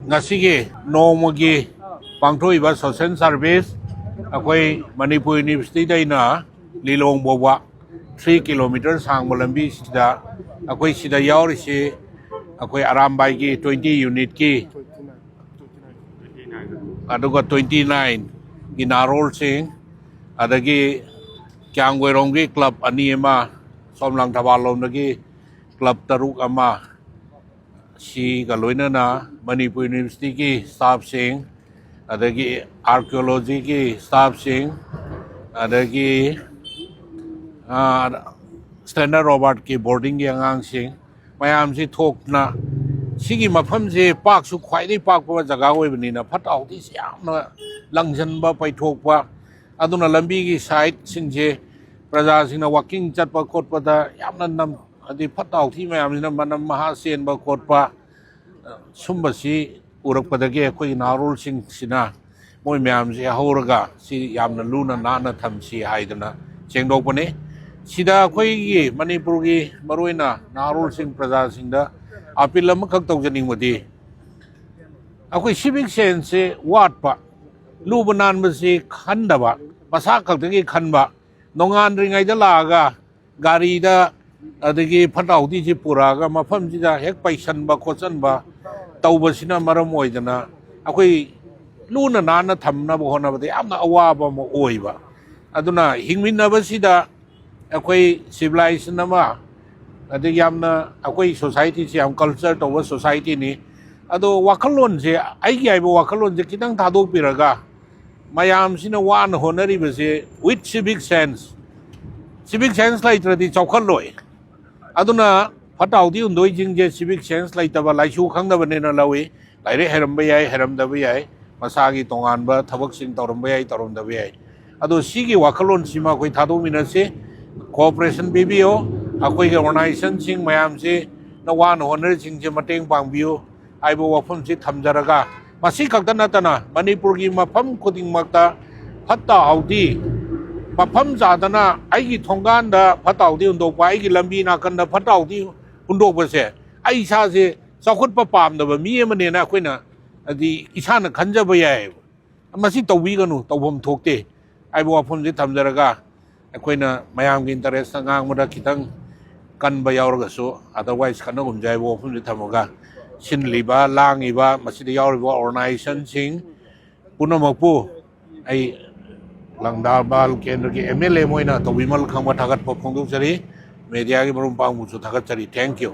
Ngasige nomagi pangthoiba social service akwai Manipur University daina Lilong Bowa 3 km sang lambi sida akwai sida yaurisi akwai Arambai ki 20 unit ki aduga 29 ki Narol Singh adagi Kyangwerong ki club ani ama Somlang Thabalom nagi club taruk ama si kaloinana Manipur University ki staff sing adagi archaeology ki staff sing adagi Standard Robert ki boarding ki angang sing mayam si thokna sigi mafam se pak su khwai dai pak pa jaga oi bani na phat au ti siamna langjan ba pai thok pa aduna lambi ki side sing je praja sing na walking chat pa khot pa da yamna nam adi phat au thi mayam na manam maha sen ba khot pa sumba si urak pa da ge koi narul sing sina moi mayam si hauraga si yamna luna na na tham si haidana chengdok pa ne sida koi gi Manipur gi maroina narul sing praja sing da apil am khak tok janing modi akoi civic sense wat pa lubanan ma si khanda ba masa khak gi khan ba nongan ringai da laga gari da adagi phatau ti ji puraga mafam ji da hek paisan ba khochan ba tauba sina maram oidana akoi luna na thamna bo hona ba amna awa ba mo oiba aduna hingmin na ba sida akoi civilization nama adagi yamna akoi society si am culture to wa society ni ado wakalon je ai gi ai bo wakalon je kitang thadok piraga mayam sina wan honari ba se with civic sense lai tradi chawkhal loi aduna phatau di undoi jing je civic sense lai taba lai chu khang da bane na lawi lai re heram ba yai heram da ba yai masagi tongan ba thabak sing torom ba yai torom da ba yai ado sigi wakalon sima koi thado mina se cooperation BBO akoi ga organization sing mayam se na wan honor sing je mateng pangbiu aibo wafam se thamjaraga masi khakta natana Manipur gi mafam khuding makta phatta audi mafam zadana aigi thonggan da phatau di undok pa aigi lambi na kan da phatau di undok ba se ai sa se sakhut pa pam da ba mi amane na khoina adi isana khanja ba yai masi tawbi ganu tawbom thokte aibo wafam se thamjaraga akoina mayam gi interest ngang moda kitang kan ba yaurga so otherwise kana gunjai bo phum ji thamaga sinliba langiba masidi yauriba organization sing punamakpu ai langdar bal kendra ki MLA moina to bimal khangwa thagat phongduk chari media gi barum pang mu chu thagat chari thank you